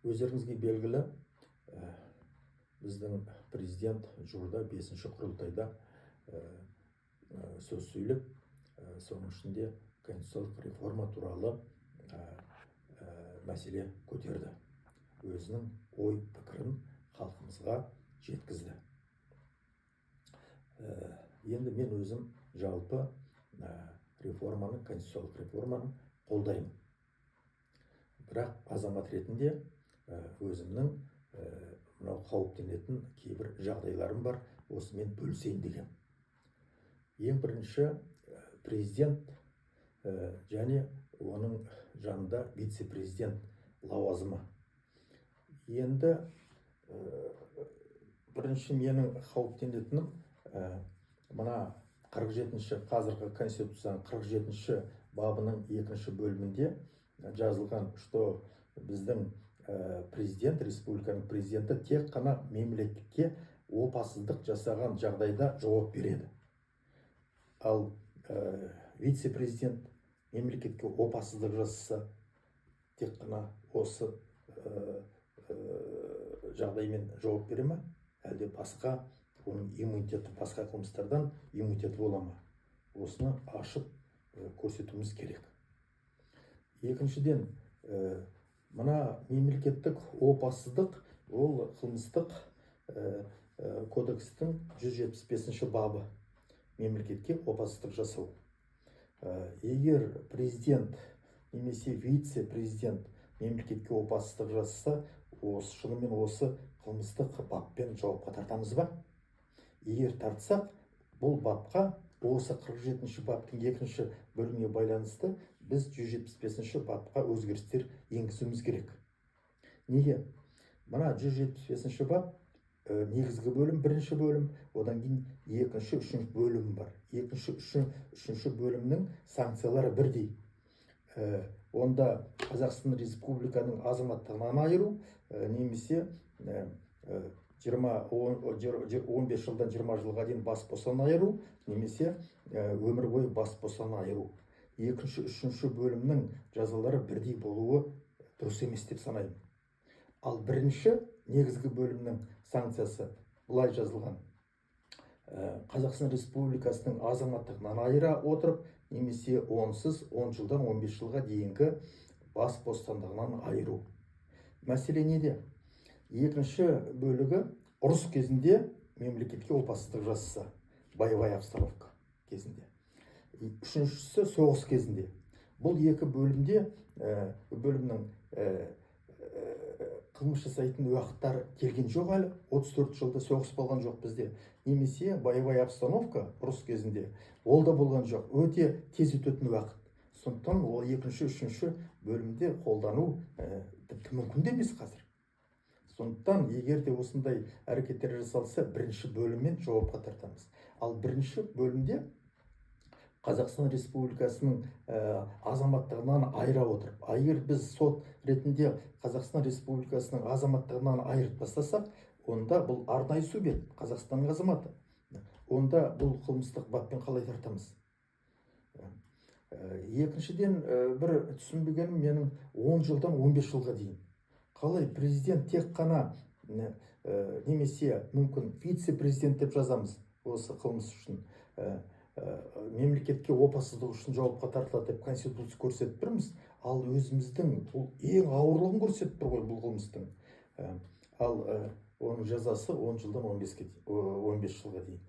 Өздеріңізге белгілі, біздің президент жуырда 5-ші құрылтайда сөз сөйлеп, соның ішінде конституциялық реформа туралы мәселе көтерді. Өзінің ой пікірін халқымызға жеткізді. Енді мен өзім жалпы реформаны, конституциялық реформаны қолдаймын. Бірақ азамат ретінде өзімнің мынау қауіптенетін кейбір жағдайларым бар, осымен бөлісейін деген. Ең бірінші, президент және оның жанында вице-президент лауазымы. Енді бірінші менің қауіптенетінім мына 47-ші қазіргі конституцияның 47-ші бабының 2-ші бөлімінде жазылған, что біздің президент, республиканың президенті тек қана мемлекетке опасыздық жасаған жағдайда жауап береді. Ал вице-президент мемлекетке опасыздық жасаса, тек қана осы жағдаймен жауап бере ме? Әлде басқа, оның иммунитеті, басқа қылмыстардан иммунитеті бола ма? Осыны ашып көрсетуіміз керек. Екіншіден, мына мемлекеттік опасыздық, ол қылмыстық кодекстің 175-ші бабы, мемлекетке опасыздық жасау. Егер президент немесе вице-президент мемлекетке опасыздық жасаса, шынымен осы қылмыстық баппен жауапқа тартамыз ба? Егер тартсақ, бұл бапқа, осы 47-ші баптың 2-ші бөліміне байланысты біз 175-ші бапқа өзгерістер енгізуіміз керек. Неге? Мына 175-ші бап негізгі бөлім, 1-ші бөлім, одан кейін 2-ші, 3-ші бөлім бар. 2-ші, 3-ші бөлімнің санкциялары бірдей. Онда Қазақстан Республиканың азаматтығынан айыру, немесе 15 жылдан 20 жылға дейін бас бостандығынан айыру, немесе өмір бойы бас бостандығынан айыру. 2-ші, 3-ші бөлімнің жазалары бірдей болуы дұрыс емес деп санаймын. Ал 1-ші негізгі бөлімнің санкциясы былай жазылған: Қазақстан Республикасының азаматтығынан айыра отырып, немесе онсыз 10 жылдан 15 жылға дейінгі бас бостандығынан айыру. Мәселе неде? 2-ші бөлігі ұрыс кезінде мемлекетке опасыздық жасаса, боевая обстановка кезінде. 3-шісі соғыс кезінде. Бұл екі бөлімде бөлімнің қылмыс жасайтын уақыттар келген жоқ әлі. 34 жылда соғыс болған жоқ бізде. Немесе боевая обстановка ұрыс кезінде ол да болған жоқ. Өте тез өтетін уақыт. Сондықтан ол 2-ші, 3-ші бөлімде қолдану тіпті мүмкін емес қазір. Сондықтан егер де осындай әрекеттер жасалса, 1-ші бөліммен жауапқа тартамыз. Ал 1-ші бөлімде Қазақстан Республикасының азаматтығынан айыра отырып, егер біз сот ретінде Қазақстан Республикасының азаматтығынан айырып тастасақ, онда бұл арнайы субъект, Қазақстанның азаматы. Онда бұл қылмыстық баппен қалай тартамыз? Екіншіден, бір түсінбегенім менің 10 жылдан 15 жылға дейін. Қалай президент тек қана немесе мүмкін вице-президент деп жазамыз осы қылмыс үшін, мемлекетке опасыздық үшін жауапқа тартылады деп конституция көрсетіп тұрмыз, ал өзіміздің бұл ең ауырлығын көрсетіп тұр ғой бұл қылмыстың. Ал оның жазасы 10 жылдан 15 жылға дейін.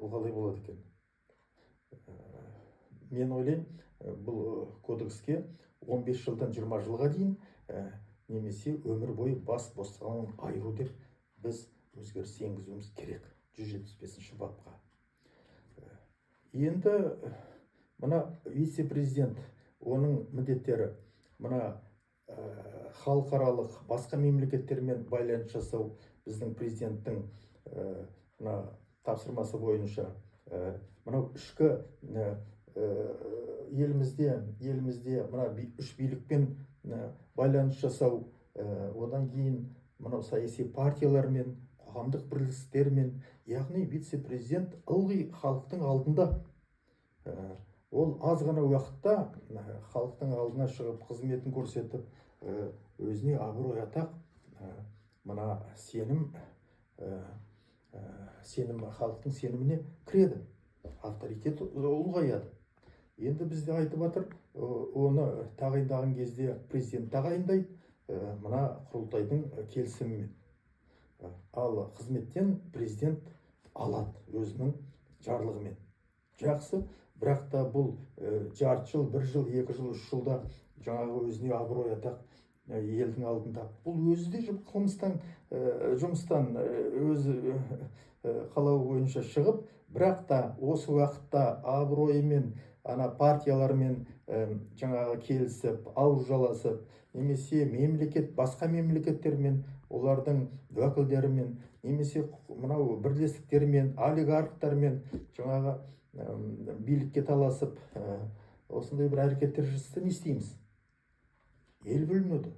Бұл қалай болады екен? Мен ойлаймын, бұл кодекске 15 жылдан 20 жылға дейін, немесе өмір бойы бас бостандығынан айыру деп біз өзгеріс енгізуіміз керек 175-ші бапқа. Енді мына вице-президент, оның міндеттері мына халықаралық басқа мемлекеттермен байланыс жасау, біздің президенттің мына тапсырмасы бойынша, мынау ішкі елімізде мына үш билікпен байланыс жасау, одан кейін мынау саяси партиялармен, қоғамдық бірлестіктермен, яғни вице-президент ылғи халықтың алдында, ол аз ғана уақытта халықтың алдына шығып қызметін көрсетіп, өзіне абырой атақ, мына сенім, халықтың сеніміне кіреді, авторитет ұлғаяды. Енді бізде айтып жатыр, оны тағайындаған кезде президент тағайындайды, мына құрылтайдың келісімімен. Ал қызметтен президент алады өзінің жарлығымен. Жақсы, бірақ та бұл жарты жыл, 1 жыл, 2 жыл, 3 жылда жаңағы өзіне абырой атақ елдің алдында. Бұл өзі де жұмыстан өзі қалауы бойынша шығып, бірақ та осы уақытта абыройымен ана партиялармен жаңағы келісіп, аужаласып, немесе басқа мемлекеттермен, олардың уәкілдерімен, немесе мынау бірлестіктермен, олигархтармен жаңағы билікке таласып, осындай бір әрекеттер жасаса не істейміз? Ел бүлінеді.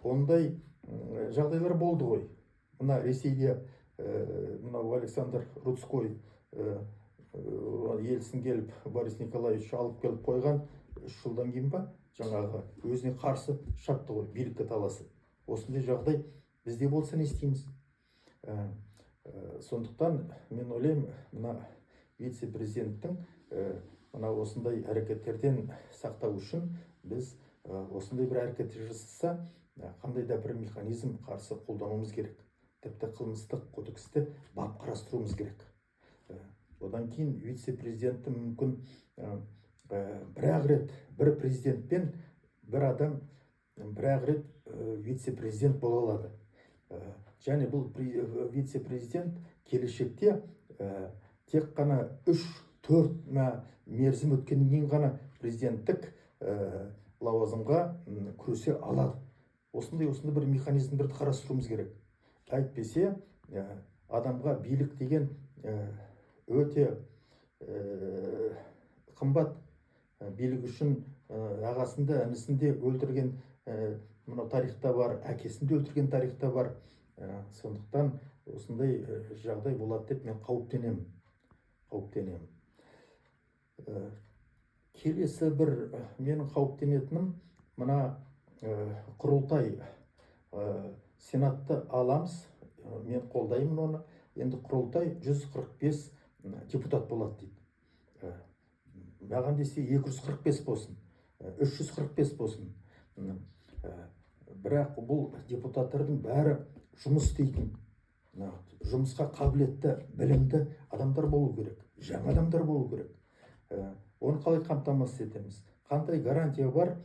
Ондай жағдайлар болды ғой. Мына Ресейде мынау Александр Рудской Ельцин келіп, Борис Николаевич алып келіп қойған 3 жылдан кейін ба, жаңағы өзіне қарсы шапты ғой, билікке таласып. Осындай жағдай бізде болса не істейміз? Сондықтан мен ойлаймын, мына вице-президенттің мына осындай әрекеттерден сақтау үшін біз осындай бір әрекеттер жасаса, қандай да бір механизм қарсы қолдануымыз керек. Тіпті қылмыстық кодексте бап қарастыруымыз керек. Одан кейін вице-президентті мүмкін бір-ақ рет бір президентпен бір адам бір-ақ рет вице-президент бола алады. Және бұл вице-президент келешекте тек қана 3-4 мерзім өткеннен кейін ғана президенттік лауазымға көсе алады. Осындай бір механизмдерді қарастыруымыз керек. Әйтпесе адамға билік деген өте қымбат. Билік үшін ағасында, інісінде өлтірген мынау тарихта бар, әкесінде өлтірген тарихта бар. Сондықтан осындай жағдай болады деп мен қауіптенемін. Келесі бір менің қауіптенетінім, мына құрылтай сенатты аламыз, мен қолдаймын оны. Енді құрылтай 145 депутат болады дейді. Маған десе 245 болсын, 345 болсын. Бірақ бұл депутаттардың бәрі жұмыс істейтін, жұмысқа қабілетті, білімді адамдар болу керек, жаңа адамдар болу керек. Оны қалай қамтамасыз етеміз? Қандай гарантия бар?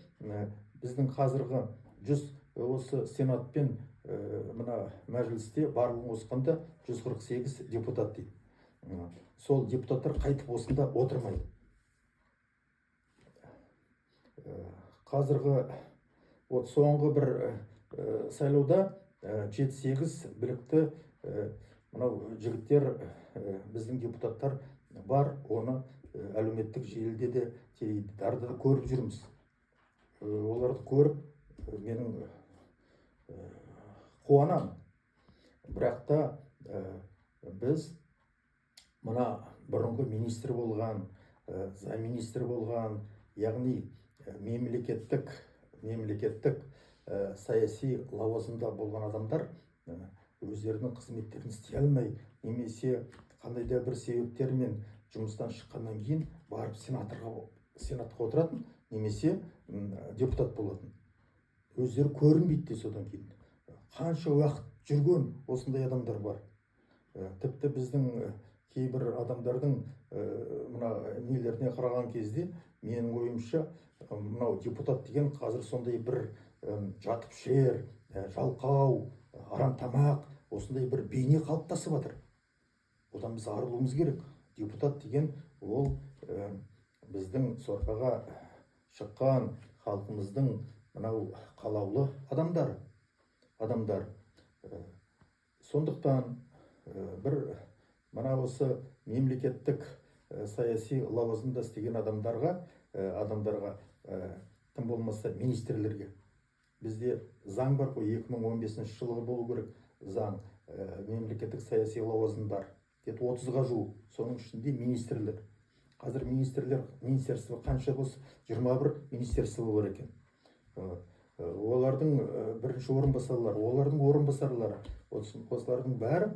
Біздің қазіргі 100 осы сенатпен мына мәжілісте барлығын қосқанда 148 депутат дейді. Сол депутаттар қайтып осында отырмайды. Қазіргі соңғы бір сайлауда 7-8 білікті мынау жігіттер, біздің депутаттар бар, оны әлеуметтік желіде де, теледидарда да көріп жүрміз. Оларды көріп менің қуанамын. Бірақ та біз мына бұрынғы министр болған, замминистр болған, яғни мемлекеттік саяси лауазымда болған адамдар өздерінің қызметтерін істей алмай, немесе қандай да бір себептермен жұмыстан шыққаннан кейін барып сенатқа отыратын, немесе депутат болатын. Өздері көрінбейді содан кейін. Қанша уақыт жүрген осындай адамдар бар. Тіпті біздің кейбір адамдардың мына нелеріне қараған кезде, менің ойымша, мынау депутат деген қазір сондай бір жатып шер, жалқау, арам тамақ, осындай бір бейне қалыптасып жатыр. Одан біз арылуымыз керек. Депутат деген ол біздің сорпаға шыққан халқымыздың мынау қалаулы адамдар. Сондықтан бір мына осы мемлекеттік саяси лауазымда істеген адамдарға тым болмаса министрлерге. Бізде заң бар ғой, 2015 жылғы болу керек заң, мемлекеттік саяси лауазымдар. 30-ға жуық, соның ішінде министрлер. Қазір министерство қанша болса, 21 министерство бар екен. олардың бірінші орынбасарлары, олардың орынбасарлары, осылардың бәрі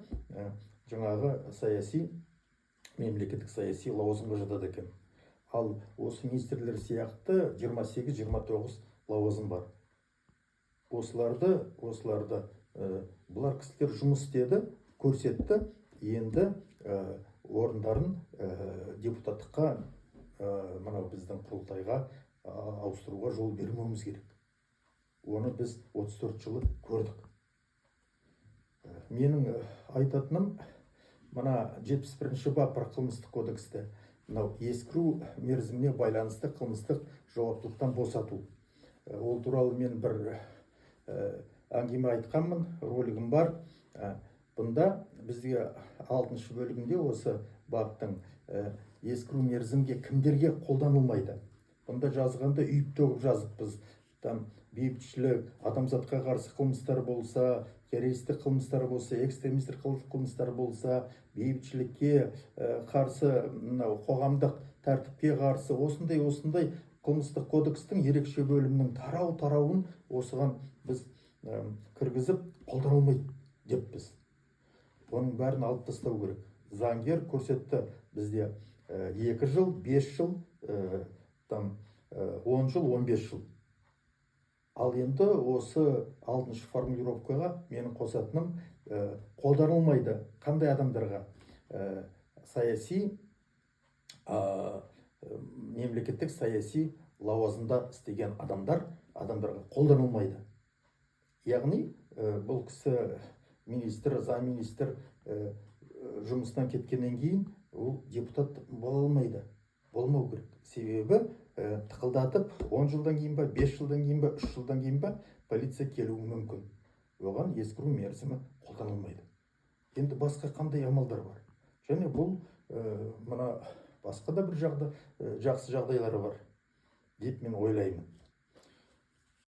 жаңағы саяси, мемлекеттік саяси лауазымға жатады екен. Ал осы министрлер сияқты 28-29 лауазым бар. Осыларды бұлар кісілер жұмыс істеді, көрсетті, енді орындарын депутаттыққа, мынау біздің құрылтайға ауыстыруға жол бермеуіміз керек. Оны біз 34 жылы көрдік. Менің айтатыным, мына 71-ші бап қылмыстық кодексте мынау ескіру мерзіміне байланысты қылмыстық жауаптылықтан босату. Ол туралы мен бір әңгіме айтқанмын, ролигім бар. Бұнда бізге 6-шы бөлігінде осы баптың ескіру мерзімге кімдерге қолданылмайды. Бұнда жазғанда үйіп төгіп жазыппыз. Бейбітшілік, адамзатқа қарсы қылмыстар болса, террористік қылмыстар болса, экстремистік қылмыстар болса, бейбітшілікке қарсы, қоғамдық тәртіпке қарсы, осындай қылмыстық кодекстің ерекше бөлімнің тарауын осыған біз кіргізіп қолданылмайды деппіз. Оның бәрін алып тастау керек. Заңгер көрсетті бізде 2 жыл, 5 жыл, 10 жыл, 15 жыл. Ал енді осы 6-шы формулировкаға менің қосатыным қолданылмайды. Қандай адамдарға? Саяси, мемлекеттік саяси лауазымда істеген адамдарға қолданылмайды. Яғни бұл кісі министр, замминистр жұмыстан кеткеннен кейін ол депутат бола алмайды. Болмау керек. Себебі тықылдатып 10 жылдан кейін ба, 5 жылдан кейін ба, 3 жылдан кейін ба полиция келуі мүмкін. Оған ескіру мерзімі қолданылмайды. Енді басқа қандай амалдар бар? Және бұл мына басқа да бір жақсы жағдайлары бар деп мен ойлаймын.